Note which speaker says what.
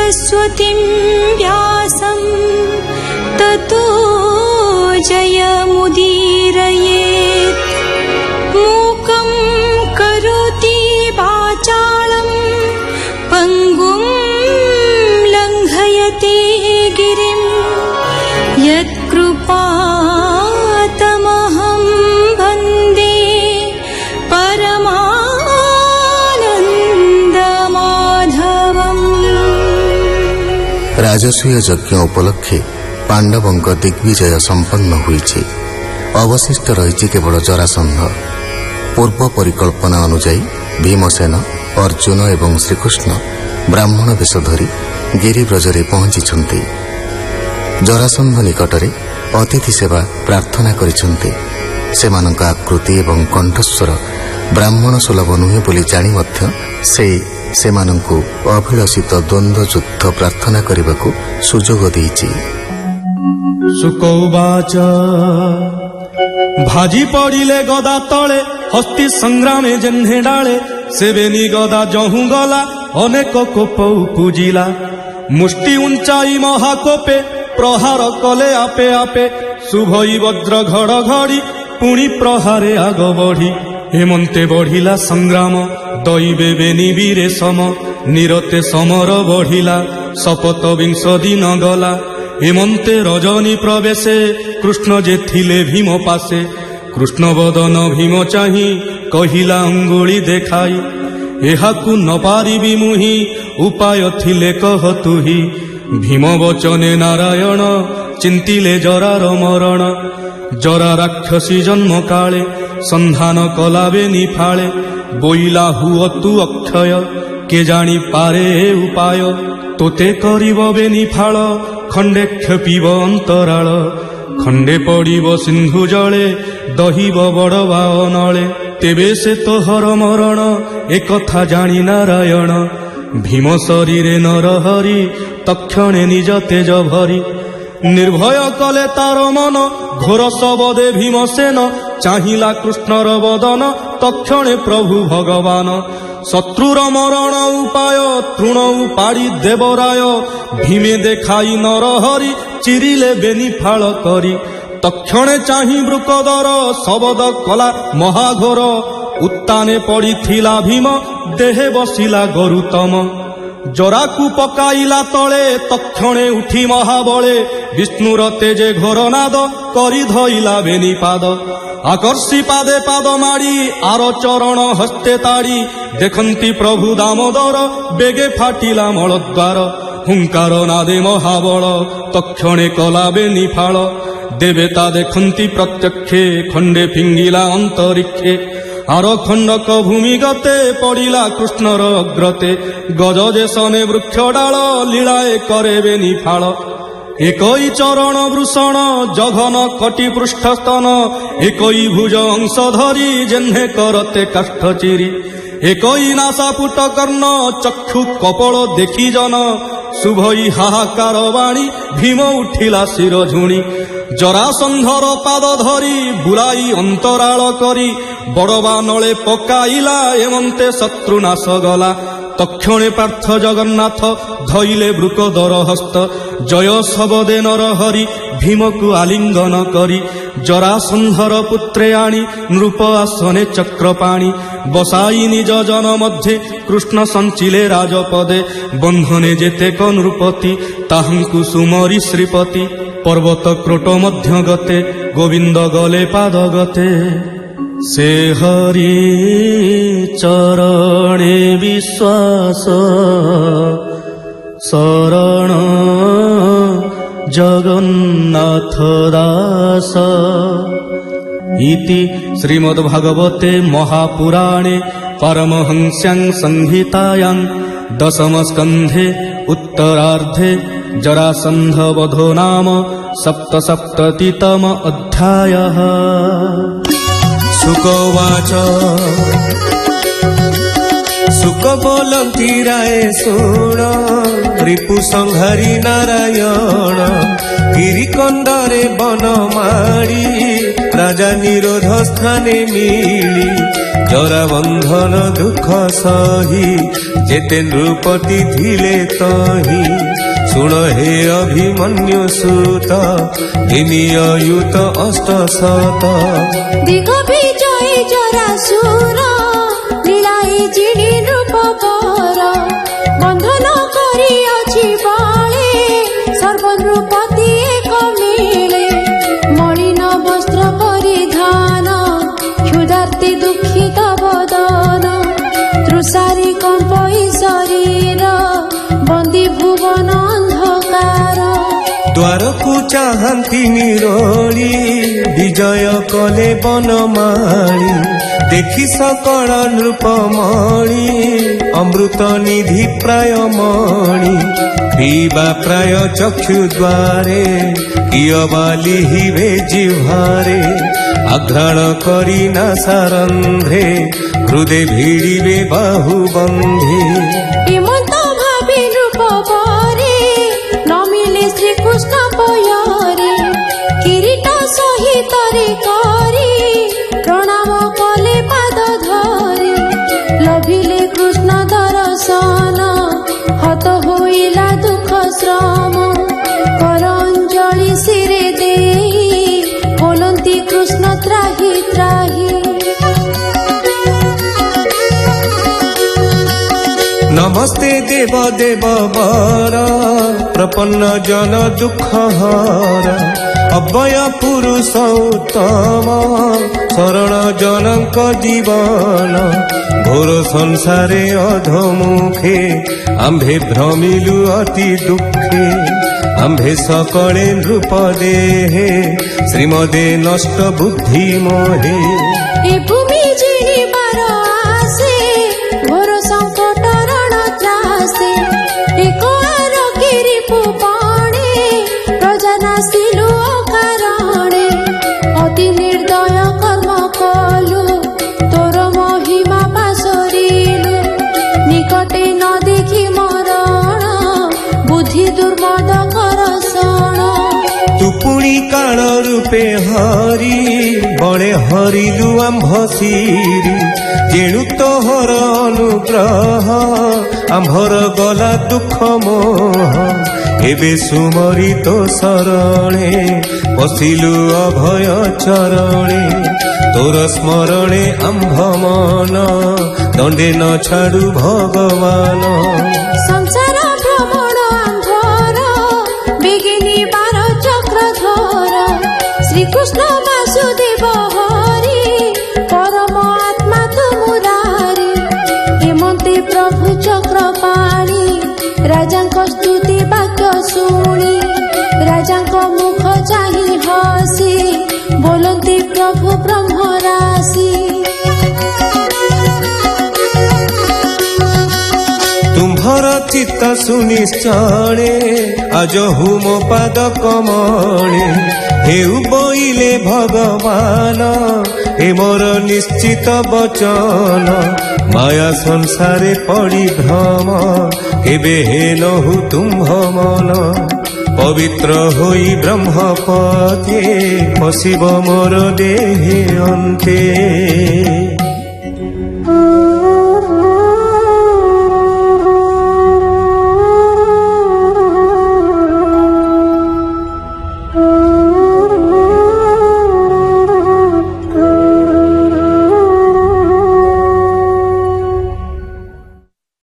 Speaker 1: सरस्वतीं व्यासं ततो जयमुदीरयेत्। मूकं करोति वाचालं पङ्गुं लङ्घयते गिरिं यत्कृपातमहं वन्दे परमानन्दमाधवम्।
Speaker 2: राजसूय यज्ञ उपलक्षे पांडवंक दिग्विजय संपन्न होइछि। अवशिष्ट रही केवल जरासंध। पूर्व परिकल्पना अनुजाई भीमसेन, अर्जुन एवं श्रीकृष्ण ब्राह्मण वेश धरी गिरिव्रजरे पहुंची। जरासंध निकटरे अतिथि सेवा प्रार्थना करिछन्ति। सेमानक आकृति एवं कंठस्वर ब्राह्मण सुलभ नुहे बोली जानी मध्य से सेमानंकु अभिलषित द्वंद्व युद्ध प्रार्थना करने सुजोग देइछि।
Speaker 3: सुकौवाच भाजी पड़िले गदा तले हस्ती संग्रामे जेन्हे डाले सेवेनी गदा जहु गला अनेक कोप पूजिला। मुष्टि उंचाई महाकोपे प्रहार कले आपे आपे शुभई वज्र घड़ घड़ी पुणी प्रहारे आग बढ़ी। हेमंते बढ़िला संग्राम दैवे बेनी वीरे सम निरते समर बढ़िला शपथ विंश दिन गला। हेमंते रजनी प्रवेशे कृष्ण जे थिले भीम पासे कृष्ण बदन भीम चाही कहिला अंगुली देखाई एहाकु न पारिबी मुहि उपाय थिले कह तुहि। भीम वचने नारायण चिंतिले जरार मरण जरा राक्षसी जन्म काले संधान कलाबे निफाळे बोइला हुओ तु अक्षय के जानी पारे उपाय तोते करिब बेनिफाळ खंडे क्षपिब अंतराळ खंडे पड़िब सिंधु जले दहिब बड़वा नले तेबे से तो हर मरण एकथा जानी नारायण भीम शरीरे नरहरि तक्षणे निज तेज भरी निर्भय कले तार मन घोर सबदे भीमसेन चाहिला कृष्णर बदन तक्षणे प्रभु भगवान शत्रुर मरण उपाय तृण उपाड़ी देवराय भीमे देखाई नरहरि चिरिले बेनिफाळ करी तक्षणे चाहि वृकदर शबद कला महाघोर उत्ताने पड़िथिला भीम देहे बसिला गरुतम जराकु पकाइला तले तक्षणे उठी महाबले विष्णुर तेजे घोरनाद करी धइला बेनिपाद आकर्षि पादे पाद माड़ी आर चरण हस्ते ताड़ी देखंती प्रभु दामोदर बेगे फाटिला मलद्वार हुंकार नादे महाबल तक्षणे कला बेनिफाळ देवता देखंती प्रत्यक्षे खंडे फिंगिला अंतरिक्षे आर खंडक भूमि गते पड़िला कृष्णर अग्रते गज जेसने वृक्ष डाल लीलाए करे बेनिफाळ एकई चरण वृषण जघन कटी पृष्ठस्तन एकई भुज अंश धरी जेन्हे करते काष्ठ चिरी एकई नासापुट कर्ण चक्षु कपल देखी जन शुभई हाहाकार बाणी भीम उठिला शिर झुणी जरासंधर पाद धरी बुलाई अंतराळ करी बड़वा नले पकाइला एमंते शत्रुनाश गला तक्षणे पार्थ जगन्नाथ धइले वृकदर हस्त जय शबदे नरहरि भीमकु आलिंगन करी जरासंधर पुत्रे आणी नृप आसने चक्रपाणी बसाई निज जन मध्ये कृष्ण संचिले राजपदे बंधने जेतेक नृपति ताहंकु सुमरी श्रीपति पर्वत क्रोट मध्य गते गोविंद गले पाद गते से हरि चरणे विश्वास शरण जगन्नाथ दास इति श्रीमद्भागवते महापुराणे परमहंस्यां संहितायां दशमस्कन्धे उत्तरार्धे जरासन्धवधो नाम सप्तसप्ततितम अध्यायः।
Speaker 4: सुकवाच सुक बोलंती राय सुण रिपु संहारी नारायण গিরিকন্দরে বনমাড়ি রাজা নিরোধ স্থানে মিলি জরা বন্ধন দুঃখ সহি যেতে নৃপতি ধিলে তহি শুণ হে অভিমন্যু সুত দিনিয়ুত অষ্টশত
Speaker 1: দিগ বিজয়ী জরাসুর লীলাই জিনি নৃপবর বন্ধন করিଅছি বଳେ সর্বনৃপতি এক মিলে মলিন বস্ত্র পরিধান ক্ষুধার্তে দুঃখিত বদন তৃষারি কম্পই শরীর বন্দী ভুবন অন্ধকার
Speaker 4: দ্বারকু চাহান্তি নিরোଳି বিজয় কলে বনমাଳି দেখি সকল নৃপমণি অমৃত নিধি প্রায় মণি পিবা প্রায় চক্ষু দ্বারে কিয় বালিহিবে জিহ্বারে আঘ্রাণ করি না সারন্ধ্রে হৃদে ভিড়িবে বাহু বন্ধে
Speaker 1: এমন্ত ভাবে নৃপবরে নমিলে শ্রীকৃষ্ণ পୟରେ কিরীট সহিତରେ କରି প্রণাম কলে পাদ ধরে লভিলে কৃষ্ণ দর্শন হত হইলা দুঃখ শ্রম কর অঞ্জলি শিরে দেই বলন্তি কৃষ্ণ ত্রাহি ত্রাহি
Speaker 4: নমস্তে দেব দেব বর প্রপন্ন জন দুঃখ হর অব্যয় পুরুষ উত্তম শরণ জনক জীবন ঘোর সংসারে অধমুখে আম্ভে ভ্রমিলু অতি দুঃখে আম্ভে সকলে নৃপ দেহে শ্রীমদে নষ্ট বুদ্ধি মোহে
Speaker 1: এ ভূমি জিনিবার আসে ঘোর সংকট রণ ত্রাসে এক আরগিরি পুপাণে প্রজা নাসিলু অকারণে অতি নির্দয় কর্ম কলু তোর মহিমা পাশরিলু নিকটে ন দেখি মরণ বুদ্ধি দুর্মদ করষণ
Speaker 4: তু পুଣି কাଳ ରୂପେ ହରି ବଳେ ହରିଲୁ ଆମ୍ଭ ଶିରି ଯେଣୁ ତୋହର ଅନୁଗ୍ରହ ଆମ୍ଭର ଗଲା ଦୁଃଖ ମୋହ ଏବେ ସୁମରି ତୋ ଶରଣେ ପଶିଲୁ ଅଭୟ ଚରଣେ ତୋର ସ୍ମରଣେ ଆମ୍ଭ ମନ ଦଣ୍ଡେ ନ ଛାଡୁ ଭଗବାନ
Speaker 1: সংসার ভ্রমণ আম্ভর বেগিনী বার চক্রধর শ্রীকৃষ্ণ বাসুদেব হরি পরম আত্মা তুমুরারি হেমন্তে প্রভু চক্রপাণি রাজাঙ্ক স্তুতি বাক্য শুনি রাজাঙ্ক মুখ চাহি হসি বলন্তি প্রভু ব্রহ্ম রাশি
Speaker 4: ତୁମ୍ଭର ଚିତ୍ତ ସୁନିଶ୍ଚଳେ ଆଜହୁ ମୋ ପାଦ କମଳେ ହେଉ ବୋଇଲେ ଭଗବାନ ଏ ମୋର ନିଶ୍ଚିତ ବଚନ ମାୟା ସଂସାରେ ପଡ଼ି ଭ୍ରମ କେବେ ହେ ନହୁ ତୁମ୍ଭ ମନ ପବିତ୍ର ହୋଇ ବ୍ରହ୍ମ ପଦେ ପଶିବ ମୋର ଦେହେ ଅନ୍ତେ।